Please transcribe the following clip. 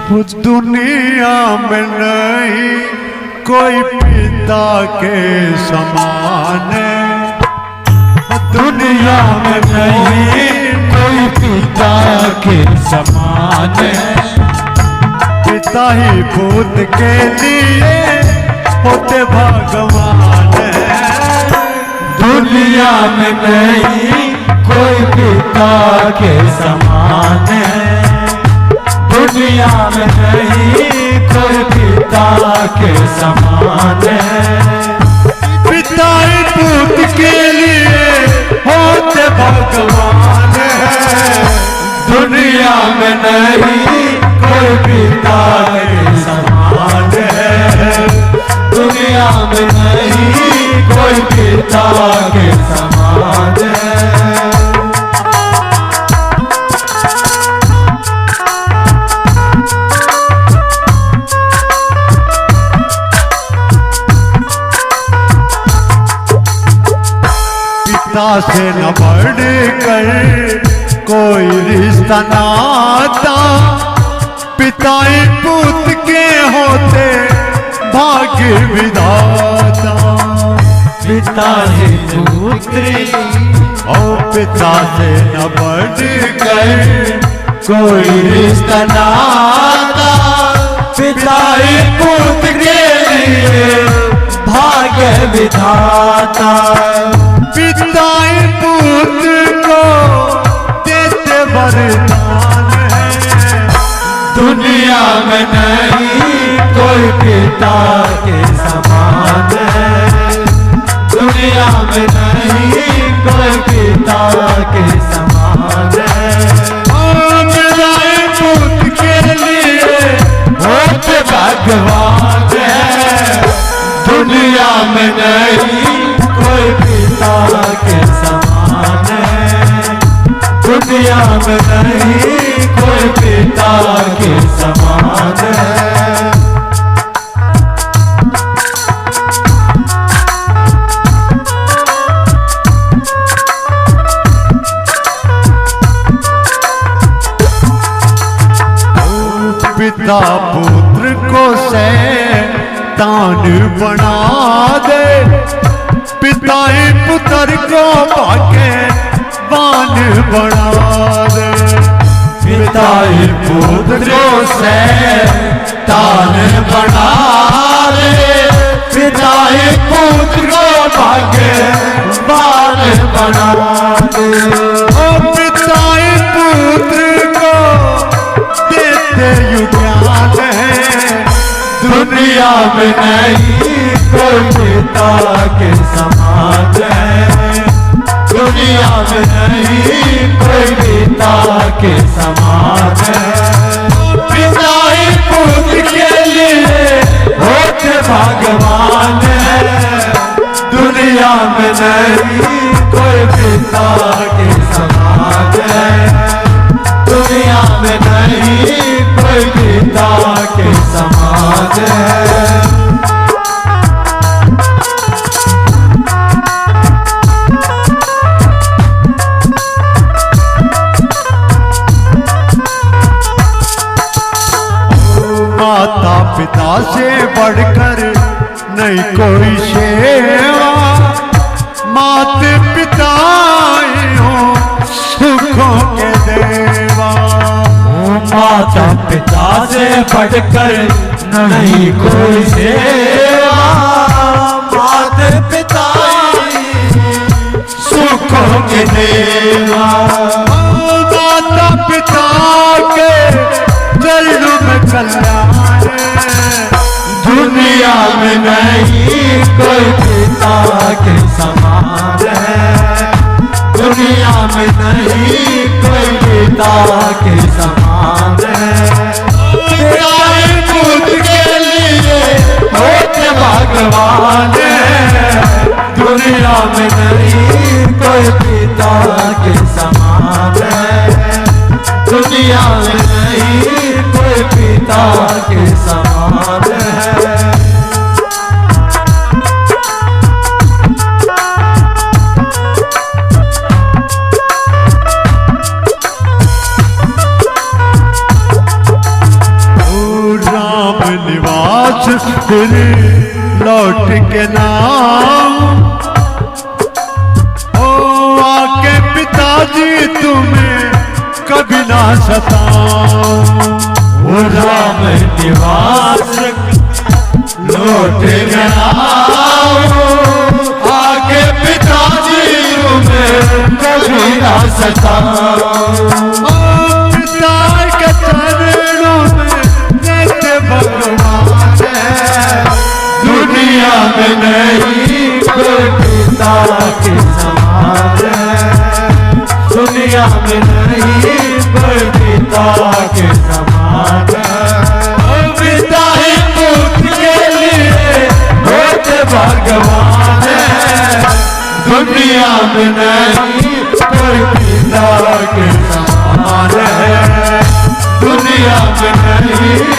उस दुनिया में नहीं कोई पिता के समान, दुनिया में नहीं कोई पिता के समान, पिता ही पूत के लिए होते भगवान। दुनिया में नहीं कोई पिता के समान, दुनिया में नहीं कोई पिता के समान, पिता ही पूत के लिए होते भगवान। दुनिया में नहीं कोई पिता के समान, दुनिया में नहीं कोई पिता के समान। पिता से न बढ़कर कोई रिश्ता नाता, पिता ही पुत्र के होते भाग्य विधाता। पिता ही पुत्र और पिता से न बढ़कर कोई रिश्ता नाता, पिता ही पुत्र के लिए भाग्य विधाता। पिता ही पुत्र को देते वरदान है। दुनिया में नहीं कोई पिता के समान है, दुनिया में नहीं कोई पिता के समान है। पिता ही पुत्र के लिए होते भगवान है। दुनिया में नहीं कोई पिता के समान है, दुनिया में नहीं कोई पिता के समान है। पिता पुत्र को शैतान बना दे, पिता ही पुत्र को भाग्यवान बना दे। पिता ही पुत्र को शैतान बना दे, पिता ही पुत्र को भाग्यवान बना दे। ओ पिता ही पुत्र को देते युज्ञान है। दुनिया में नहीं कोई पिता के समान है, दुनिया में नहीं कोई पिता के समान है। पिता ही पुत्र के लिए होते भगवान है। दुनिया में नहीं कोई पिता के समान है, दुनिया में नहीं कोई पिता के समान है। माता पिता से बढ़कर नहीं कोई सेवा, मात पिता ही हो सुखों के देवा। माता पिता से बढ़कर नहीं कोई सेवा, माता पिता सुखों के देवा। माता पिता के चरणों में कल्याण, दुनिया में नहीं कोई पिता के समान है, दुनिया में नहीं कोई पिता के समान है। पिता ही पुत्र के लिए होते भगवान है। दुनिया में नहीं कोई पिता के समान है, दुनिया में नहीं कोई पिता के समान है। निवास फिर लौट के नाम। ओ आके पिताजी तुम्हें कभी ना सताऊं। वो राम निवास लौट के आओ, आके पिताजी तुम्हें कभी ना सताओ। पिता के चरणों में जैसे भगवान है, दुनिया में नहीं कोई पिता के समान है। दुनिया में नहीं कोई पिता के समान है। पिता ही पुत्र के लिए होते भगवान है। दुनिया में नहीं कोई पिता के समान है। दुनिया में नहीं